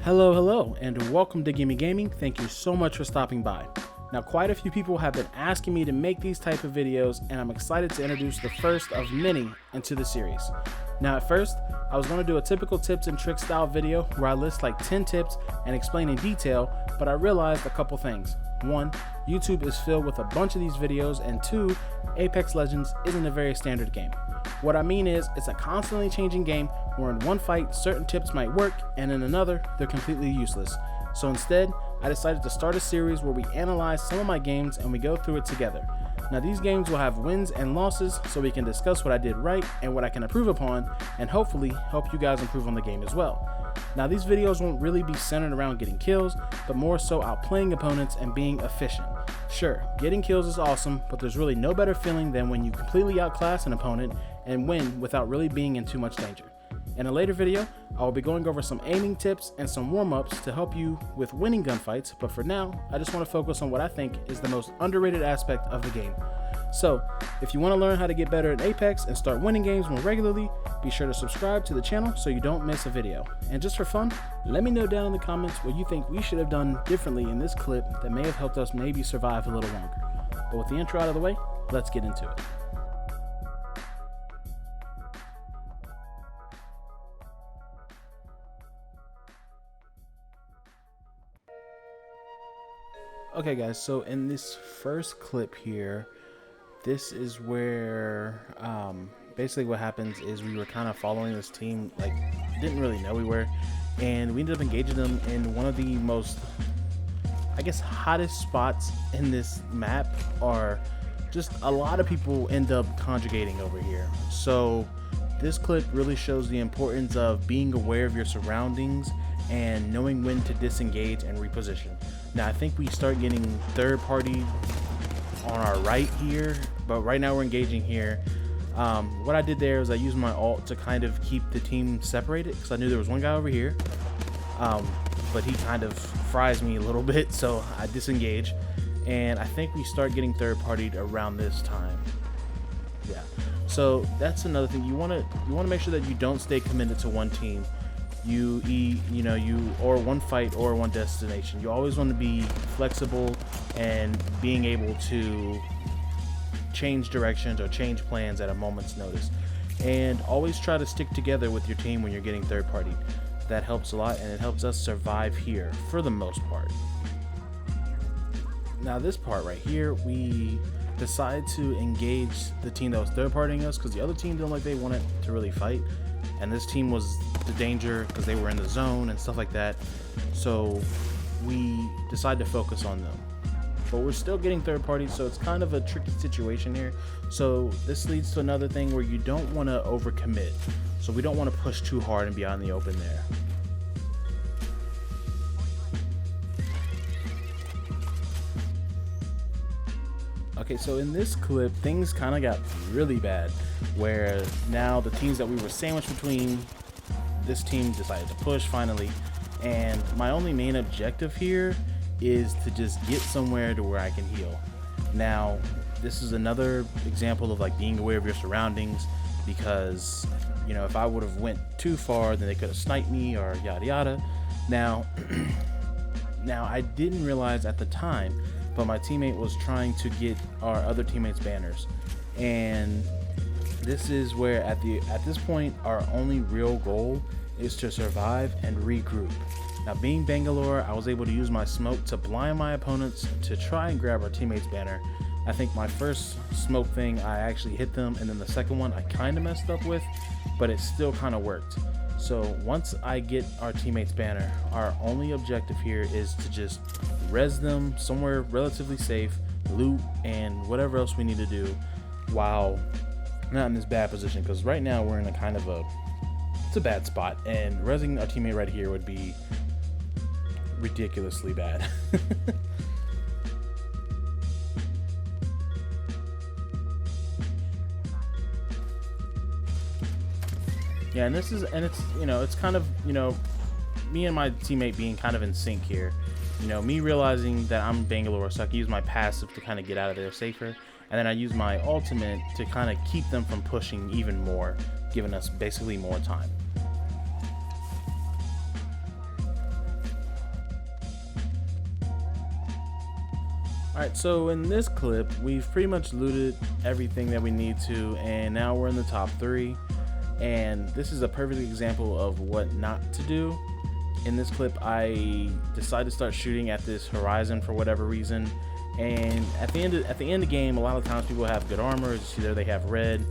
Hello, and welcome to Gimme Gaming. Thank you so much for stopping by. Now, quite a few people have been asking me to make these type of videos, and I'm excited to introduce the first of many into the series. Now, at first, I was going to do a typical tips and tricks style video where I list like 10 tips and explain in detail, but I realized a couple things. One, YouTube is filled with a bunch of these videos, and two, Apex Legends isn't a very standard game. What I mean is, it's a constantly changing game where in one fight certain tips might work and in another they're completely useless. So instead, I decided to start a series where we analyze some of my games and we go through it together. Now these games will have wins and losses so we can discuss what I did right and what I can improve upon, and hopefully help you guys improve on the game as well. Now these videos won't really be centered around getting kills, but more so outplaying opponents and being efficient. Sure, getting kills is awesome, but there's really no better feeling than when you completely outclass an opponent and win without really being in too much danger. In a later video, I will be going over some aiming tips and some warm-ups to help you with winning gunfights, but for now, I just want to focus on what I think is the most underrated aspect of the game. So, if you want to learn how to get better at Apex and start winning games more regularly, be sure to subscribe to the channel so you don't miss a video. And just for fun, let me know down in the comments what you think we should have done differently in this clip that may have helped us maybe survive a little longer. But with the intro out of the way, let's get into it. Okay guys, so in this first clip here, this is where basically what happens is we were kind of following this team, like didn't really know we were, and we ended up engaging them in one of the most, I guess, hottest spots in this map. Are just a lot of people end up conjugating over here. So this clip really shows the importance of being aware of your surroundings and knowing when to disengage and reposition. Now I think we start getting third party on our right here, but right now we're engaging here. What I did there is I used my ult to kind of keep the team separated, because I knew there was one guy over here, but he kind of fries me a little bit, so I disengage, and I think we start getting third partied around this time. Yeah, so that's another thing. You want to make sure that you don't stay committed to one team. You or one fight or one destination. You always want to be flexible and being able to change directions or change plans at a moment's notice, and always try to stick together with your team when you're getting third party. That helps a lot, and it helps us survive here for the most part. Now this part right here, we decided to engage the team that was third partying us because the other team didn't like they wanted to really fight, and this team was the danger because they were in the zone and stuff like that. So we decided to focus on them, but we're still getting third party, so it's kind of a tricky situation here. So this leads to another thing where you don't want to overcommit, so we don't want to push too hard and be out in the open there. Okay, so in this clip, things kind of got really bad, where now the teams that we were sandwiched between, this team decided to push finally, and my only main objective here is to just get somewhere to where I can heal. Now, this is another example of like being aware of your surroundings, because, you know, if I would have went too far, then they could have sniped me or yada yada. Now, I didn't realize at the time, but my teammate was trying to get our other teammates' banners, and this is where at this point our only real goal is to survive and regroup. Now being Bangalore, I was able to use my smoke to blind my opponents to try and grab our teammates' banner. I think my first smoke thing I actually hit them, and then the second one I kind of messed up with, but it still kind of worked. So once I get our teammates' banner, our only objective here is to just res them somewhere relatively safe, loot, and whatever else we need to do while not in this bad position, because right now we're in a kind of it's a bad spot, and resing our teammate right here would be ridiculously bad. Yeah, and it's it's kind of, me and my teammate being kind of in sync here. Me realizing that I'm Bangalore, so I can use my passive to kind of get out of there safer, and then I use my ultimate to kind of keep them from pushing even more, giving us basically more time. Alright, so in this clip, we've pretty much looted everything that we need to, and now we're in the top 3. And this is a perfect example of what not to do. In this clip, I decided to start shooting at this horizon for whatever reason. And at the end of the game, a lot of times people have good armor. As you see there, they have red.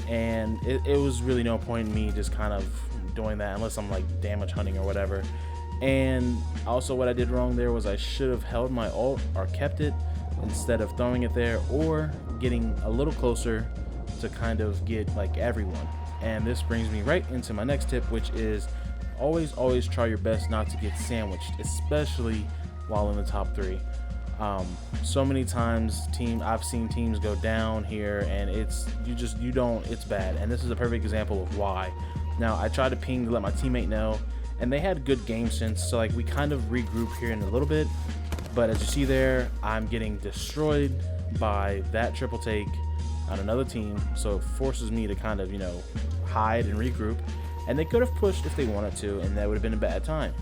And it was really no point in me just kind of doing that unless I'm like damage hunting or whatever. And also what I did wrong there was I should have held my ult or kept it instead of throwing it there, or getting a little closer to kind of get like everyone. And this brings me right into my next tip, which is always try your best not to get sandwiched, especially while in the top 3. So many times I've seen teams go down here, and it's bad. And this is a perfect example of why. Now I tried to ping to let my teammate know, and they had good game sense, so like we kind of regroup here in a little bit. But as you see there, I'm getting destroyed by that triple take on another team, so it forces me to kind of, hide and regroup. And they could have pushed if they wanted to, and that would have been a bad time.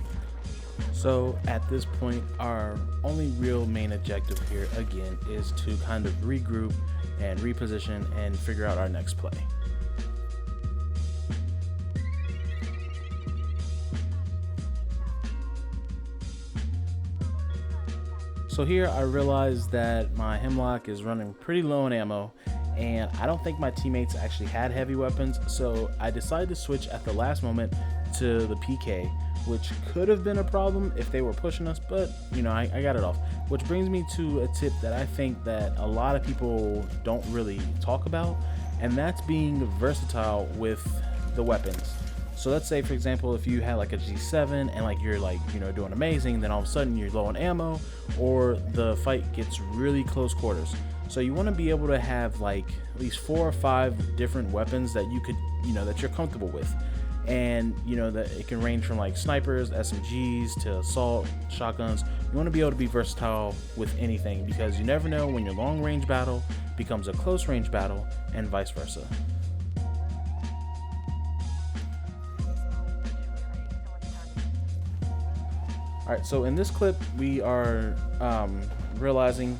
So at this point, our only real main objective here again is to kind of regroup and reposition and figure out our next play. So here I realized that my Hemlock is running pretty low on ammo, and I don't think my teammates actually had heavy weapons, so I decided to switch at the last moment to the PK, which could have been a problem if they were pushing us, but I got it off. Which brings me to a tip that I think that a lot of people don't really talk about, and that's being versatile with the weapons. So let's say, for example, if you had like a G7 and like you're like doing amazing, then all of a sudden you're low on ammo, or the fight gets really close quarters. So you want to be able to have like at least 4 or 5 different weapons that you could that you're comfortable with. And that it can range from like snipers, SMGs to assault shotguns. You want to be able to be versatile with anything, because you never know when your long range battle becomes a close range battle, and vice versa. Alright, so in this clip we are realizing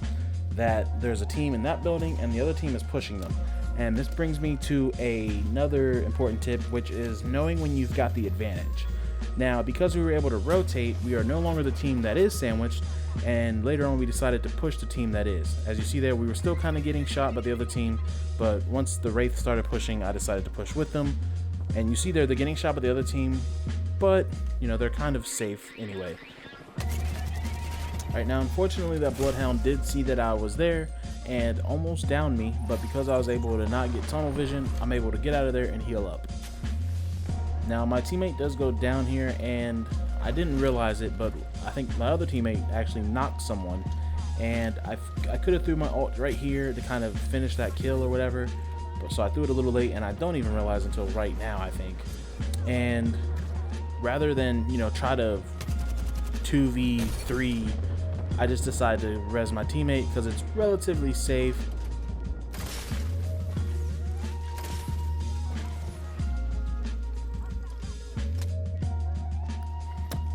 that there's a team in that building and the other team is pushing them. And this brings me to another important tip, which is knowing when you've got the advantage. Now, because we were able to rotate, we are no longer the team that is sandwiched, and later on we decided to push the team that is. As you see there, we were still kind of getting shot by the other team, but once the Wraith started pushing, I decided to push with them. And you see there, they're getting shot by the other team, but they're kind of safe anyway. Alright, now unfortunately that Bloodhound did see that I was there and almost downed me, but because I was able to not get tunnel vision, I'm able to get out of there and heal up. Now my teammate does go down here, and I didn't realize it, but I think my other teammate actually knocked someone, and I could have threw my ult right here to kind of finish that kill or whatever, but so I threw it a little late, and I don't even realize until right now, I think. And rather than try to 2v3, I just decided to res my teammate because it's relatively safe.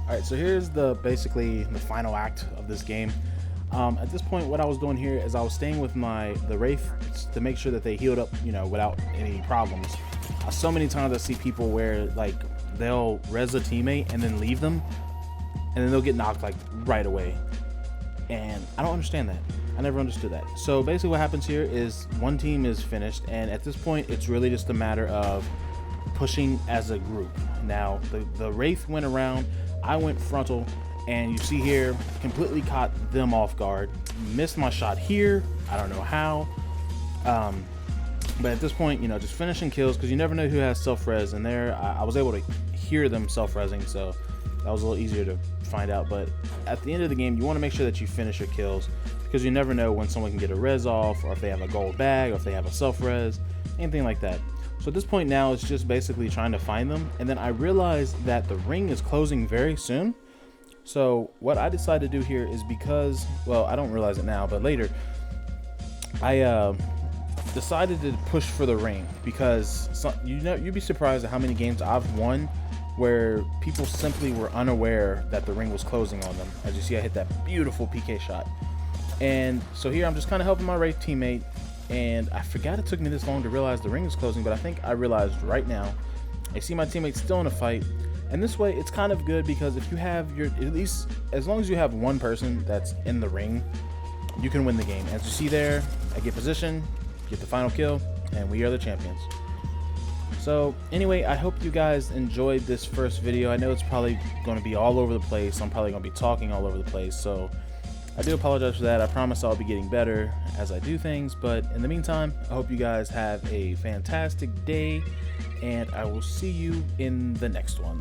Alright, so here's basically the final act of this game. At this point, what I was doing here is I was staying with the Wraith to make sure that they healed up, without any problems. So many times I see people where like they'll res a teammate and then leave them, and then they'll get knocked like right away. And I don't understand that. I never understood that. So basically what happens here is one team is finished, and at this point it's really just a matter of pushing as a group. Now the Wraith went around, I went frontal, and you see here, completely caught them off guard. Missed my shot here, I don't know how. But at this point, just finishing kills, because you never know who has self-res, and there I was able to hear them self-resing, so that was a little easier to find out. But at the end of the game, you want to make sure that you finish your kills, because you never know when someone can get a res off, or if they have a gold bag, or if they have a self-res, anything like that. So at this point now, it's just basically trying to find them. And then I realized that the ring is closing very soon. So what I decided to do here is, because, well, I don't realize it now, but later, I decided to push for the ring, because you'd be surprised at how many games I've won where people simply were unaware that the ring was closing on them. As you see, I hit that beautiful PK shot. And so here I'm just kind of helping my Wraith teammate, and I forgot it took me this long to realize the ring is closing, but I think I realized right now. I see my teammate still in a fight, and this way it's kind of good because if you have your, at least as long as you have one person that's in the ring, you can win the game. As you see there, I get position, get the final kill, and we are the champions. So anyway, I hope you guys enjoyed this first video. I know it's probably going to be all over the place. I'm probably going to be talking all over the place, so I do apologize for that. I promise I'll be getting better as I do things, but in the meantime, I hope you guys have a fantastic day, and I will see you in the next one.